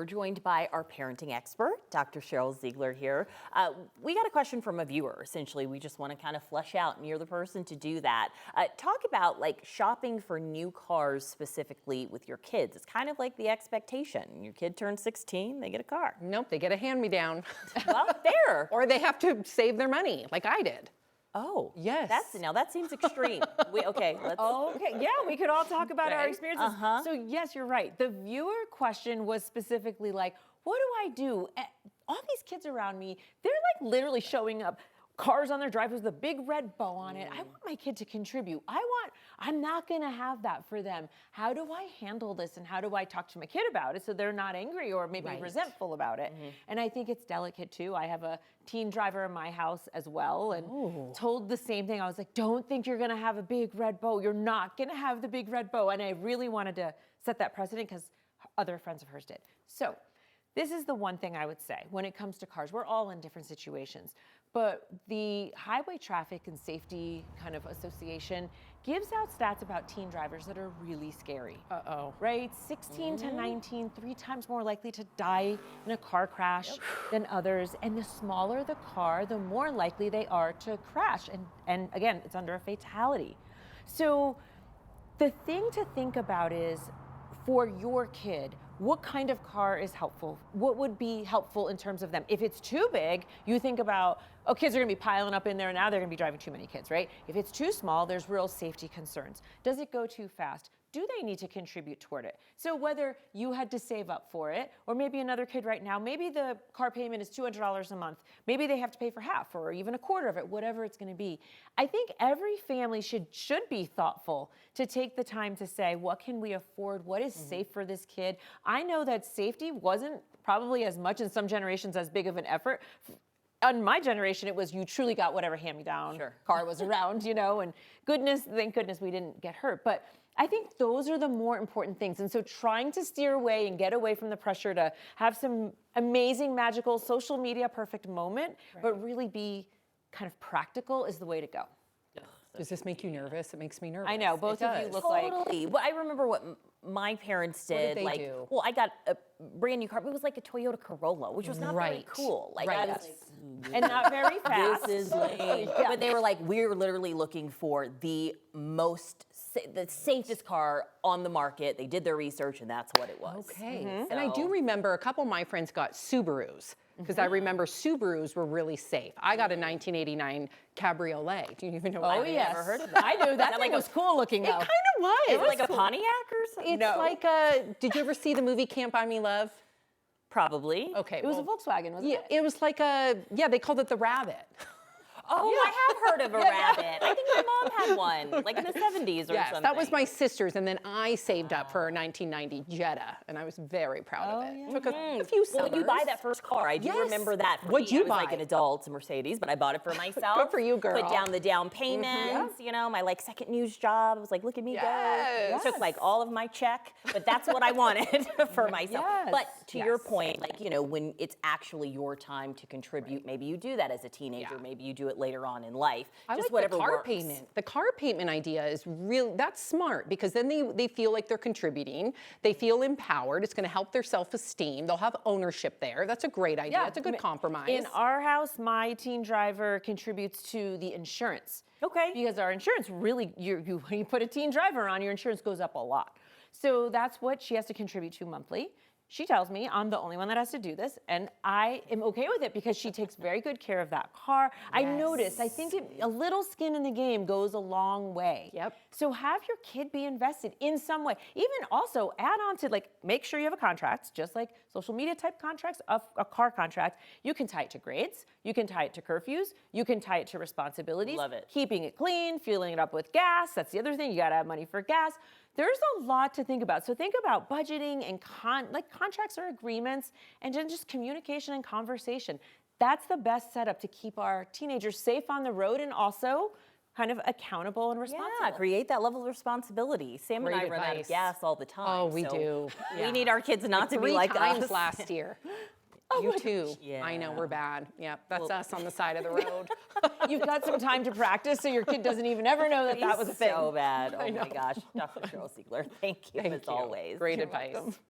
We're joined by our parenting expert, Dr. Sheryl Zeigler here. We got a question from a viewer. Essentially, we just want to kind of flesh out, and you're the person to do that. Talk about like shopping for new cars specifically with your kids. It's kind of like the expectation. Your kid turns 16, they get a car. Nope, they get a hand-me-down. Well, there. Or they have to save their money, like I did. Oh, yes. Now that seems extreme. Okay, let's. Okay, yeah, we could all talk about our Okay. experiences. So yes, you're right. The viewer question was specifically like, what do I do? All these kids around me, they're like literally showing up, cars on their driveways with a big red bow on it. I want my kid to contribute. I'm not gonna have that for them. How do I handle this, and how do I talk to my kid about it so they're not angry or maybe resentful about it? And I think it's delicate too. I have a teen driver in my house as well, and told the same thing. I was like, don't think you're gonna have a big red bow. You're not gonna have the big red bow. And I really wanted to set that precedent because other friends of hers did. So this is the one thing I would say when it comes to cars. We're all in different situations, but the Highway Traffic and Safety kind of Association gives out stats about teen drivers that are really scary. Right? 16 to 19, 3 times more likely to die in a car crash than others. And the smaller the car, the more likely they are to crash. And again, it's under a fatality. So the thing to think about is, for your kid, what kind of car is helpful? What would be helpful in terms of them? If it's too big, you think about, oh, kids are gonna be piling up in there, and now they're gonna be driving too many kids, right? If it's too small, there's real safety concerns. Does it go too fast? Do they need to contribute toward it? So whether you had to save up for it, or maybe another kid right now, maybe the car payment is $200 a month. Maybe they have to pay for half or even a quarter of it, whatever it's gonna be. I think every family should be thoughtful to take the time to say, what can we afford? What is safe for this kid? I know that safety wasn't probably as much in some generations as big of an effort. On my generation, it was you truly got whatever hand-me-down car was around, you know, and thank goodness we didn't get hurt. But I think those are the more important things. And so trying to steer away and get away from the pressure to have some amazing, magical, social media perfect moment, but really be kind of practical is the way to go. Does this make you nervous? It makes me nervous. I know, both of you look like... Totally. Well, I remember what my parents did. What did they do? Well, I got a brand new car. It was like a Toyota Corolla, which was not very cool. Like, I was like, and not very fast. this is lame. But they were like, we're literally looking for the safest car on the market. They did their research, and that's what it was. Okay. And I do remember a couple of my friends got Subarus, because I remember Subarus were really safe. I got a 1989 Cabriolet. Do you even know what Oh, yes. I've never heard of that. I knew that thing was cool looking, though. It kind of was. Is it like a Pontiac or something? It's like a, did you ever see the movie Can't Buy Me Love? Probably. Okay. It was a Volkswagen, wasn't it? It was like a, they called it the Rabbit. Oh, I have heard of a rabbit. I think my mom had one, like in the 70s or something. That was my sister's, and then I saved up for a 1990 Jetta, and I was very proud of it. Yeah. Took a few summers. Well, when you buy that first car, I do remember that. What'd you I was like buy? an adult, a Mercedes, but I bought it for myself. Good for you, girl. Put down the down payments, you know, my like second news job. I was like, look at me go. Took like all of my check, but that's what I wanted for myself. But to your point, like, you know, when it's actually your time to contribute, maybe you do that as a teenager, maybe you do it later on in life. I just like whatever the car works. payment. The car payment idea is real. That's smart, because then they feel like they're contributing. They feel empowered. It's going to help their self-esteem. They'll have ownership there. That's a great idea. Yeah. It's a good compromise. In our house, my teen driver contributes to the insurance. Okay. Because our insurance really, when you put a teen driver on, your insurance goes up a lot. So that's what she has to contribute to monthly. She tells me I'm the only one that has to do this, and I am okay with it because she takes very good care of that car. I noticed, I think a little skin in the game goes a long way. Yep. So have your kid be invested in some way. Even also add on to, like, make sure you have a contract, just like social media type contracts, a car contract. You can tie it to grades, you can tie it to curfews, you can tie it to responsibilities. Love it. Keeping it clean, filling it up with gas. That's the other thing, you gotta have money for gas. There's a lot to think about. So think about budgeting and contracts or agreements, and then just communication and conversation. That's the best setup to keep our teenagers safe on the road and also kind of accountable and responsible. Yeah, create that level of responsibility. Sam and I run out of gas all the time. Oh, we so do. We need our kids not to be like 3 times us. last year. You too. I know, we're bad. Yep, that's us on the side of the road. You've got some time to practice, so your kid doesn't even ever know that that was a thing. So bad. Oh my gosh. Dr. Sheryl Zeigler, thank you as always. Great advice.